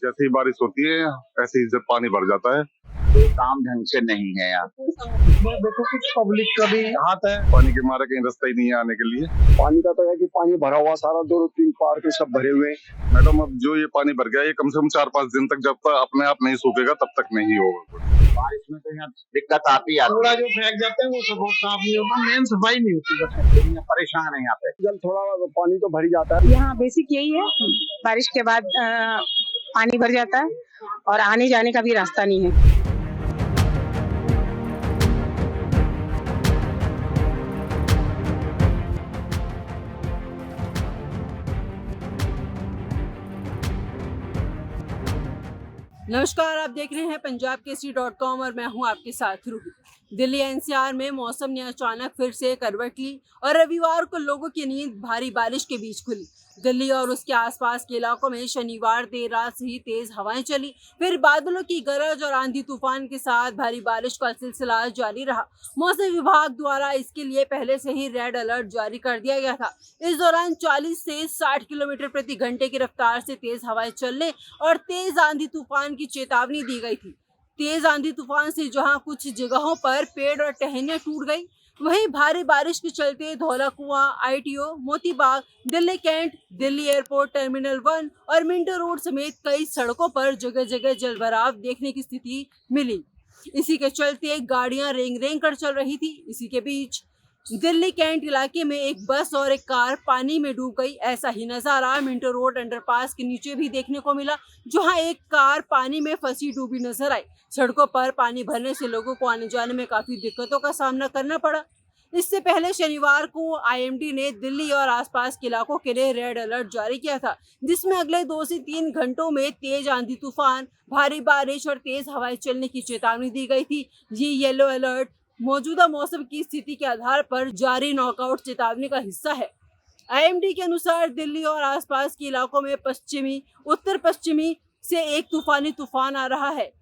जैसे ही बारिश होती है ऐसे ही जब पानी भर जाता है। कोई काम ढंग से नहीं है यहाँ। इसमें देखो कुछ पब्लिक का भी हाथ है। पानी के मारे कहीं रास्ता ही नहीं है आने के लिए। पानी का तो है कि पानी भरा हुआ सारा, 2-3 पार्क सब भरे हुए हैं। मैडम अब जो ये पानी भर गया ये कम से कम 4-5 दिन तक जब तक अपने आप नहीं सूखेगा तब तक नहीं होगा कुछ। बारिश में तो यहाँ दिक्कत आती है। कूड़ा जो फेंक जाते हैं वो सब बहुत साफ नहीं होता, मेन सफाई नहीं होती बस। परेशान है यहाँ पे। जल थोड़ा पानी तो भर ही जाता है। यहाँ बेसिक यही है, बारिश के बाद पानी भर जाता है और आने जाने का भी रास्ता नहीं है। नमस्कार, आप देख रहे हैं पंजाब केसरी.com और मैं हूं आपके साथ रूही। दिल्ली एनसीआर में मौसम ने अचानक फिर से करवट ली और रविवार को लोगों की नींद भारी बारिश के बीच खुली। दिल्ली और उसके आसपास के इलाकों में शनिवार देर रात से ही तेज हवाएं चली, फिर बादलों की गरज और आंधी तूफान के साथ भारी बारिश का सिलसिला जारी रहा। मौसम विभाग द्वारा इसके लिए पहले से ही रेड अलर्ट जारी कर दिया गया था। इस दौरान 40 से 60 किलोमीटर प्रति घंटे की रफ्तार से तेज हवाएं चलने और तेज आंधी तूफान की चेतावनी दी गई थी। तेज आंधी तूफान से जहां कुछ जगहों पर पेड़ और टहनियां टूट गई, वहीं भारी बारिश के चलते Dhaula Kuan, ITO, Moti Bagh, Delhi cantt, Delhi airport terminal 1 और मिंटो रोड समेत कई सड़कों पर जगह जगह जलभराव देखने की स्थिति मिली। इसी के चलते गाड़ियां रेंग रेंग कर चल रही थी। इसी के बीच दिल्ली कैंट इलाके में एक बस और एक कार पानी में डूब गई। ऐसा ही नजारा मिंटो रोड अंडरपास के नीचे भी देखने को मिला, जहां एक कार पानी में फंसी डूबी नजर आई। सड़कों पर पानी भरने से लोगों को आने जाने में काफी दिक्कतों का सामना करना पड़ा। इससे पहले शनिवार को IMD ने दिल्ली और आसपास के इलाकों के लिए रेड अलर्ट जारी किया था, जिसमें अगले 2 से 3 घंटों में तेज आंधी तूफान, भारी बारिश और तेज हवाएं चलने की चेतावनी दी गई थी। ये येलो अलर्ट मौजूदा मौसम की स्थिति के आधार पर जारी नॉकआउट चेतावनी का हिस्सा है। IMD के अनुसार दिल्ली और आसपास के इलाकों में पश्चिमी, उत्तर पश्चिमी से एक तूफानी तूफान आ रहा है।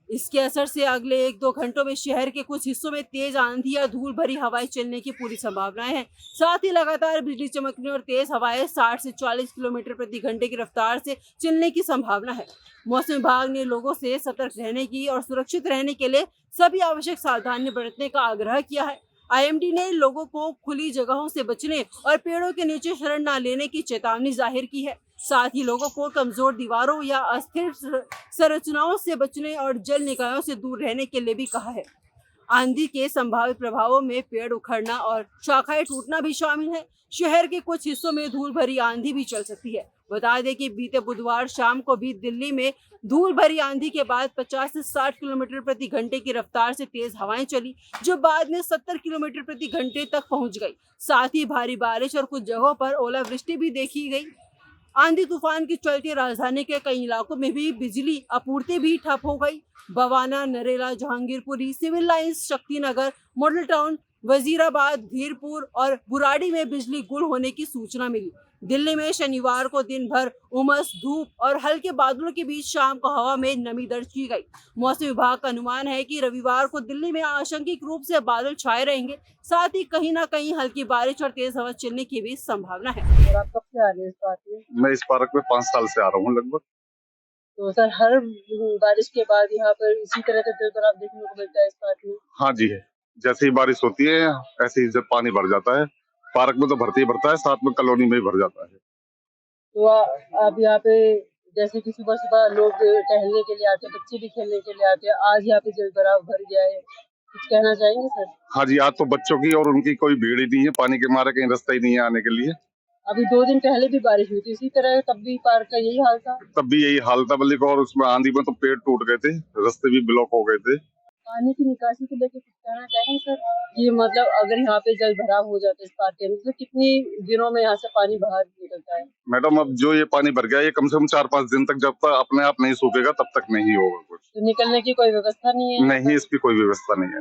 इसके असर से अगले 1-2 घंटों में शहर के कुछ हिस्सों में तेज आंधी या धूल भरी हवाएं चलने की पूरी संभावनाएं हैं। साथ ही लगातार बिजली चमकने और तेज हवाएं 60 से 40 किलोमीटर प्रति घंटे की रफ्तार से चलने की संभावना है। मौसम विभाग ने लोगों से सतर्क रहने की और सुरक्षित रहने के लिए सभी आवश्यक सावधानी बरतने का आग्रह किया है। IMD ने लोगों को खुली जगहों से बचने और पेड़ों के नीचे शरण न लेने की चेतावनी जाहिर की है। साथ ही लोगों को कमजोर दीवारों या अस्थिर संरचनाओं से बचने और जल निकायों से दूर रहने के लिए भी कहा है। आंधी के संभावित प्रभावों में पेड़ उखड़ना और शाखाएं टूटना भी शामिल है। शहर के कुछ हिस्सों में धूल भरी आंधी भी चल सकती है। बता दें कि बीते बुधवार शाम को भी दिल्ली में धूल भरी आंधी के बाद 50 से 60 किलोमीटर प्रति घंटे की रफ्तार से तेज हवाएं चली, जो बाद में 70 किलोमीटर प्रति घंटे तक पहुंच गई। साथ ही भारी बारिश और कुछ जगहों पर ओलावृष्टि भी देखी गई। आंधी तूफान के चलते राजधानी के कई इलाकों में भी बिजली आपूर्ति भी ठप हो गई। बवाना, नरेला, जहांगीरपुरी, सिविल लाइंस, शक्तिनगर, मॉडल टाउन, वजीराबाद, धीरपुर और बुराड़ी में बिजली गुल होने की सूचना मिली। दिल्ली में शनिवार को दिन भर उमस, धूप और हल्के बादलों के बीच शाम को हवा में नमी दर्ज की गई। मौसम विभाग का अनुमान है कि रविवार को दिल्ली में आंशिक रूप से बादल छाए रहेंगे। साथ ही कहीं न कहीं हल्की बारिश और तेज हवा चलने की भी संभावना है। और आप कब से आ रहे हैं इस पार्क में? मैं इस पार्क में 5 साल से आ रहा हूँ लगभग। तो सर हर बारिश के बाद यहाँ पर इसी तरह का जलभराव देखने को मिलता है इस पार्क में? हाँ जी है, जैसे ही बारिश होती है ऐसे ही जब पानी भर जाता है। पार्क में तो भरते ही भरता है, साथ में कॉलोनी में भी भर जाता है। तो आप यहाँ पे जैसे कि सुबह सुबह लोग टहलने के लिए आते हैं, बच्चे भी खेलने के लिए आते हैं, आज यहाँ पे जलभराव भर गया है, कुछ कहना चाहेंगे सर? हाँ जी, आज तो बच्चों की और उनकी कोई भीड़ ही नहीं है, पानी के मारे कहीं रास्ता ही नहीं है आने के लिए। अभी 2 दिन पहले भी बारिश हुई थी इसी तरह, तब भी पार्क का यही हाल था? तब भी यही हाल था बल्कि, और उसमें आंधी में तो पेड़ टूट गए थे, रास्ते भी ब्लॉक हो गए थे। पानी की निकासी को लेकर कुछ कहना चाहेंगे सर? ये मतलब अगर यहाँ पे जल भराव हो जाता है इस पार्क के, मतलब कितनी दिनों में यहाँ से पानी बाहर निकलता है? मैडम अब जो ये पानी भर गया ये कम से कम 4-5 दिन तक जब तक अपने आप नहीं सूखेगा तब तक नहीं होगा कुछ। तो निकलने की कोई व्यवस्था नहीं है? नहीं, इसकी कोई व्यवस्था नहीं है।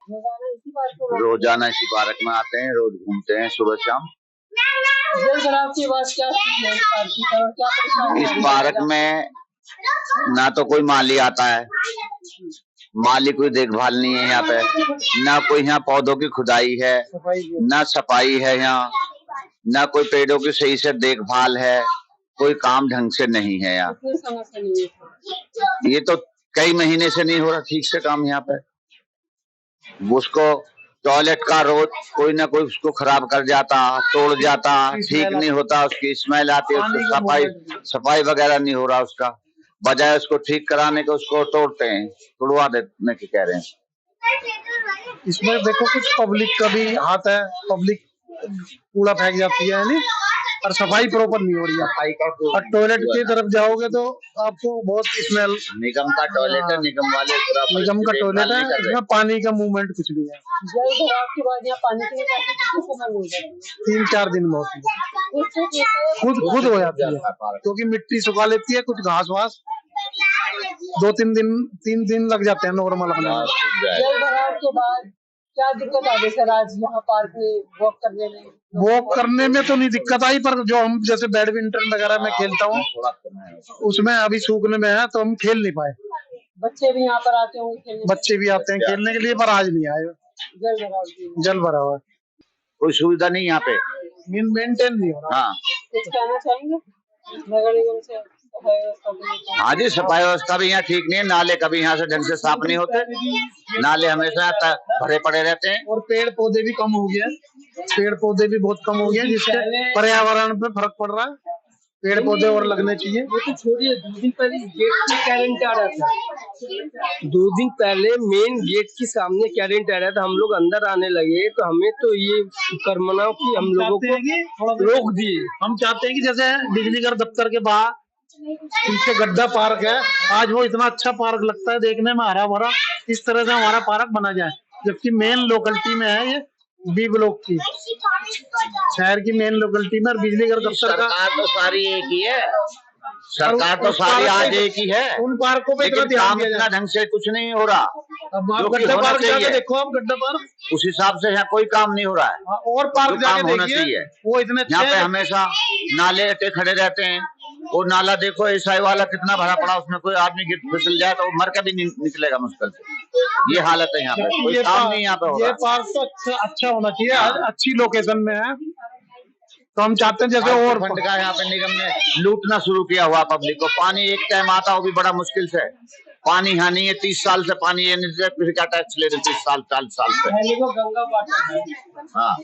रोजाना इसी पार्क को रोजाना इसी पार्क में आते हैं, रोज घूमते हैं सुबह शाम। जल भराव की आवाज क्या स्थिति है इस पार्क की और क्या परेशानी इस है? पार्क में ना तो कोई माली आता है, माली कोई देखभाल नहीं है यहाँ पे, ना कोई यहाँ पौधों की खुदाई है, ना सफाई है यहाँ, ना कोई पेड़ों की सही से देखभाल है, कोई काम ढंग से नहीं है यहाँ। कोई समस्या नहीं है। ये तो कई महीने से नहीं हो रहा ठीक से काम यहाँ पे। उसको टॉयलेट का रोज कोई ना कोई उसको खराब कर जाता, तोड़ जाता, ठीक नहीं होता, उसकी स्मेल आती है, उसकी सफाई वगैरह नहीं हो रहा उसका। बजाय उसको ठीक कराने के उसको तोड़ते हैं, तोड़वा देने की कह रहे हैं। इसमें देखो कुछ पब्लिक का भी हाथ है, पब्लिक कूड़ा फेंक जाती है नहीं, और सफाई प्रॉपर नहीं हो रही है। और टॉयलेट की तरफ जाओगे तो आपको बहुत स्मेल। निगम का टॉयलेट है, निगम वाले निगम का टॉयलेट है, इसमें पानी का मूवमेंट कुछ नहीं है। जल भराव के बाद यहाँ पानी की निकासी कितने समय में हो जाती है? 3-4 दिन में होती है, खुद हो जाती है, क्योंकि मिट्टी सुखा लेती है, कुछ घास वास 3 दिन लग जाते हैं नॉर्मल होने में। जल भराव के बाद क्या दिक्कत आ गई सर आज यहाँ पार्क में वॉक करने में? वॉक करने में तो नहीं दिक्कत आई, पर जो हम जैसे बैडमिंटन वगैरह में खेलता हूँ उसमें अभी सूखने में है तो हम खेल नहीं पाए। बच्चे भी यहाँ पर आते होंगे खेलने? बच्चे भी आते हैं खेलने के लिए, पर आज नहीं आए। जल भरा हुआ है, कोई सुविधा नहीं यहाँ पे, मेंटेन नहीं हो रहा। हाँ कुछ कहना चाहेंगे नगर निगम से? हाँ जी, सफाई व्यवस्था भी यहाँ ठीक नहीं है। नाले कभी यहाँ से ढंग से साफ नहीं होते, नाले हमेशा भरे पड़े रहते हैं। और पेड़ पौधे भी कम हो गया, पेड़ पौधे भी बहुत कम हो गए, जिससे पर्यावरण पे फर्क पड़ रहा है। पेड़ पौधे और लगने चाहिए। वो तो छोड़िए, 2 दिन पहले गेट पे करंट आ रहा था। 2 दिन पहले मेन गेट के सामने करंट आ रहा था, हम लोग अंदर आने लगे तो हमें तो ये कर्मनाओं की हम लोगों को रोक दिए। हम चाहते हैं कि जैसे बिजली घर दफ्तर के बाहर पीछे गड्ढा पार्क है, आज वो इतना अच्छा पार्क लगता है देखने में, हरा भरा, इस तरह से हमारा पार्क बना जाए। जबकि मेन लोकेलिटी में है ये बी ब्लॉक की, शहर की मेन लोकेलिटी में, और बिजली घर दफ्तर का सरकार तो सारी एक ही है, सरकार तो सारी आज एक ही है। उन पार्कों पे लेकिन काम इतना ढंग से कुछ नहीं हो रहा। अब आप गड्ढा पार्क जाके देखो, आप गड्ढा पार्क उस हिसाब से यहाँ कोई काम नहीं हो रहा है। और पार्क जाके होना देखिए, चाहिए। वो इतने यहाँ पे हमेशा नाले अटे खड़े रहते हैं। वो नाला देखो एसआई वाला कितना भरा पड़ा, उसमें कोई आदमी गिर फिसल जाए तो मर के भी निकलेगा मुश्किल से। ये हालत है यहाँ पे, कोई काम नहीं यहाँ पे हो रहा। ये पार्क तो अच्छा होना चाहिए, अच्छी लोकेशन में है, तो हम चाहते हैं जैसे और फंड का यहाँ पे निगम ने लूटना शुरू किया हुआ पब्लिक को। पानी एक टाइम आता वो भी बड़ा मुश्किल से, पानी यहाँ नहीं है, 30 साल से पानी है, फिर क्या टैक्स ले रहे 30 साल 40 साल से। कहने को गंगा वाटर है, हाँ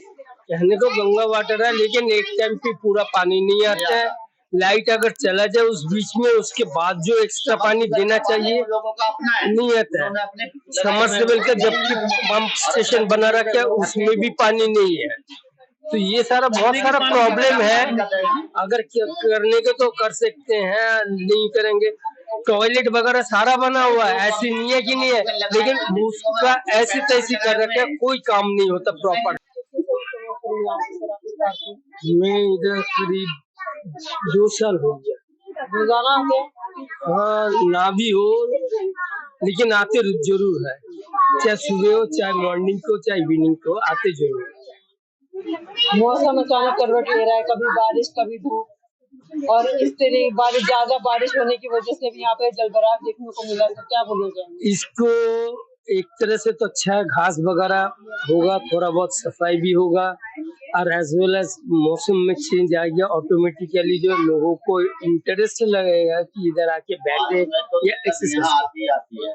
कहने को गंगा वाटर है, लेकिन एक टाइम पे पूरा पानी नहीं आता है। लाइट अगर चला जाए उस बीच में, उसके बाद जो एक्स्ट्रा पानी देना चाहिए नहीं आता है। समरसेबल का जबकि पंप स्टेशन बना रखा है उसमें भी पानी नहीं है। तो ये सारा बहुत सारा प्रॉब्लम है। अगर करने को तो कर सकते हैं, नहीं करेंगे। टॉयलेट वगैरह सारा बना हुआ है, ऐसी नहीं है कि नहीं है, लेकिन उसका ऐसी तैसी कर रखे, कोई काम नहीं होता प्रॉपर। मैं इधर करीब 2 साल हो गया। रोजाना आते? हाँ, ना भी हो लेकिन आते जरूर है, चाहे सुबह हो, चाहे मॉर्निंग को, चाहे इवनिंग को, आते जरूर। मौसम अचानक करवट ले रहा है, कभी बारिश कभी धूप, और इस तरह ज्यादा बारिश होने की वजह से भी यहाँ पे जलभराव देखने को मिला, तो क्या बोलना चाहेंगे? इसको एक तरह से तो अच्छा है, घास वगैरह होगा, थोड़ा बहुत सफाई भी होगा, और एज वेल एज मौसम में चेंज आ गया, ऑटोमेटिकली जो लोगों को इंटरेस्ट लगेगा कि इधर आके बैठे या एक्सरसाइज।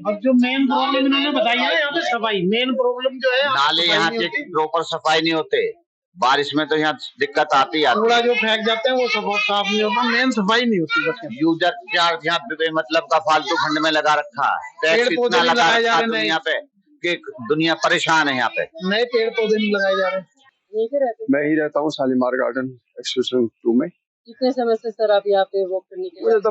अब जो मेन प्रॉब्लम इन्होंने बताई है यहाँ पे सफाई, मेन प्रॉब्लम जो है नाले यहाँ के प्रॉपर सफाई नहीं होते, बारिश में तो यहाँ दिक्कत आती है। कूड़ा जो फेंक जाते हैं वो सब साफ नहीं होता, मेन सफाई नहीं होती बस। यूजर चार्ज यहाँ पे मतलब का फालतू फंड में लगा रखा है, टैक्स इतना लगा रखा है दुनिया पे कि दुनिया परेशान है। यहाँ पे नए पेड़ पौधे नहीं लगाए जा रहे। मैं ही रहता हूँ शालीमार गार्डन एक्सटेंशन 2 में। कितने समय से सर आप यहाँ पे वॉक करने के लिए? मुझे तो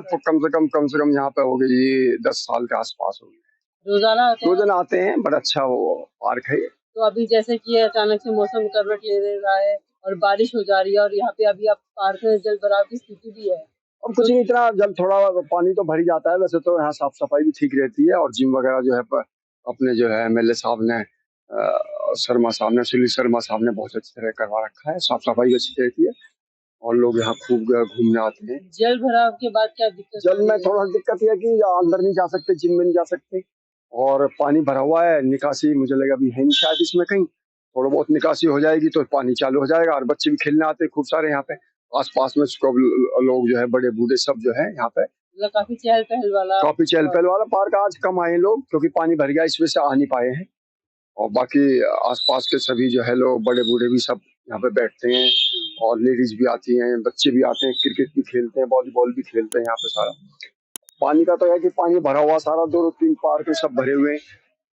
कम से कम यहाँ पे हो गई 10 साल के आसपास हो गई। रोजाना आते हैं? रोजाना आते हैं, बड़ा अच्छा वो पार्क है। तो अभी जैसे कि अचानक से मौसम करवट ले रहा है और बारिश हो जा रही है, और यहाँ पे अभी आप पार्क में जल भराव की स्थिति भी है, और कुछ नहीं, इतना जल थोड़ा पानी तो भर ही जाता है। वैसे तो यहाँ साफ सफाई भी ठीक रहती है, और जिम वगैरह जो है अपने जो है MLA साहब ने, शर्मा साहब ने, सुनील शर्मा साहब ने बहुत अच्छी तरह करवा रखा है, साफ सफाई अच्छी रहती है, और लोग यहाँ खूब घूमने आते हैं। जल भराव के बाद क्या दिक्कत? जल में थोड़ा दिक्कत है कि अंदर नहीं जा सकते, जिम में नहीं जा सकते, और पानी भरा हुआ है, निकासी मुझे लगा अभी है नहीं शायद इसमें कहीं, थोड़ा बहुत निकासी हो जाएगी तो पानी चालू हो जाएगा, और बच्चे भी खेलने आते हैं खूब सारे यहाँ पे, आसपास में सब लोग जो है बड़े बूढ़े सब जो है यहाँ पे मतलब काफी चहल पहल वाला। काफी चहल पहल वाला पार्क। आज कम आए लोग क्योंकि पानी भर गया, इस वजह से आ नहीं पाए हैं। और बाकी आसपास के सभी जो है लोग बड़े बूढ़े भी सब यहाँ पे बैठते हैं और लेडीज भी आती हैं, बच्चे भी आते हैं, क्रिकेट भी खेलते हैं, वॉलीबॉल भी खेलते हैं यहाँ पे। सारा पानी का तो है कि पानी भरा हुआ सारा, 2-3 पार्क सब भरे हुए हैं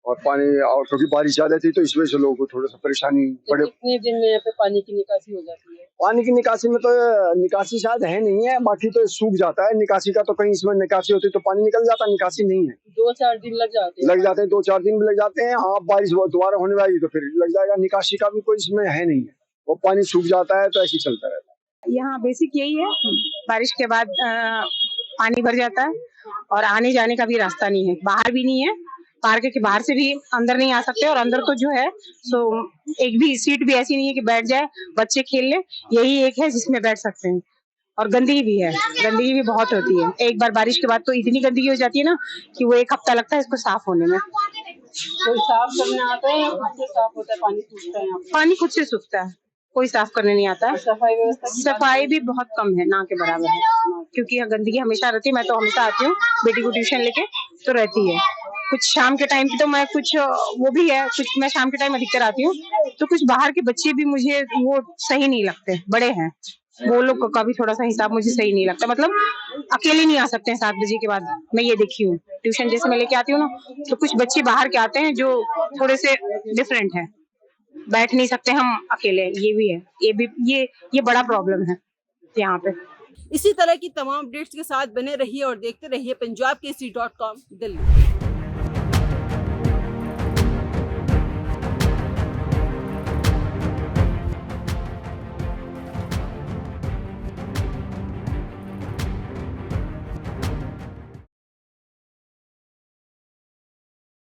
और पानी, और क्योंकि बारिश ज्यादा थी तो इस वजह से लोगों को थोड़ा सा परेशानी तो कितने दिन में यहाँ पे पानी की निकासी हो जाती है? पानी की निकासी में तो निकासी शायद है नहीं है, बाकी तो सूख जाता है। निकासी का तो कहीं इसमें निकासी होती तो पानी निकल जाता, निकासी नहीं है। 2-4 दिन लग जाते हैं 2-4 दिन भी लग जाते हैं। हाँ, बारिश दोबारा होने वाली तो फिर लग जाएगा। निकासी का भी कोई इसमें है नहीं है, वो पानी सूख जाता है तो ऐसे ही चलता रहता है। यहाँ बेसिक यही है, बारिश के बाद पानी भर जाता है और आने जाने का भी रास्ता नहीं है, बाहर भी नहीं है, पार्क के बाहर से भी अंदर नहीं आ सकते, और अंदर तो जो है सो एक भी सीट भी ऐसी नहीं है कि बैठ जाए बच्चे खेल ले, यही एक है जिसमें बैठ सकते हैं। और गंदगी भी है, गंदगी भी बहुत होती है। एक बार बारिश के बाद तो इतनी गंदगी हो जाती है ना कि वो 1 हफ्ता लगता है इसको साफ होने में। कोई साफ करने आता है या खुद से साफ होता है? पानी सूखता है यहाँ पे? पानी खुद से सूखता है, कोई साफ करने नहीं आता है। सफाई व्यवस्था की सफाई भी बहुत कम है, ना के बराबर है, क्योंकि यहाँ गंदगी हमेशा रहती है। मैं तो हमेशा आती हूँ बेटी को ट्यूशन लेके, तो रहती है। कुछ शाम के टाइम की तो मैं कुछ वो भी है, कुछ मैं शाम के टाइम अधिकतर आती हूँ, तो कुछ बाहर के बच्चे भी मुझे वो सही नहीं लगते, बड़े हैं वो लोग का भी थोड़ा सा हिसाब मुझे सही नहीं लगता। मतलब अकेले नहीं आ सकते हैं 7 बजे के बाद, मैं ये देखी हूँ। ट्यूशन जैसे मैं लेके आती हूँ ना, तो कुछ बच्चे बाहर के आते हैं जो थोड़े से डिफरेंट है, बैठ नहीं सकते हम अकेले, ये भी है। ये बड़ा प्रॉब्लम है यहाँ पे। इसी तरह की तमाम अपडेट्स के साथ बने रहिए और देखते रहिए पंजाब केसरी.com दिल्ली।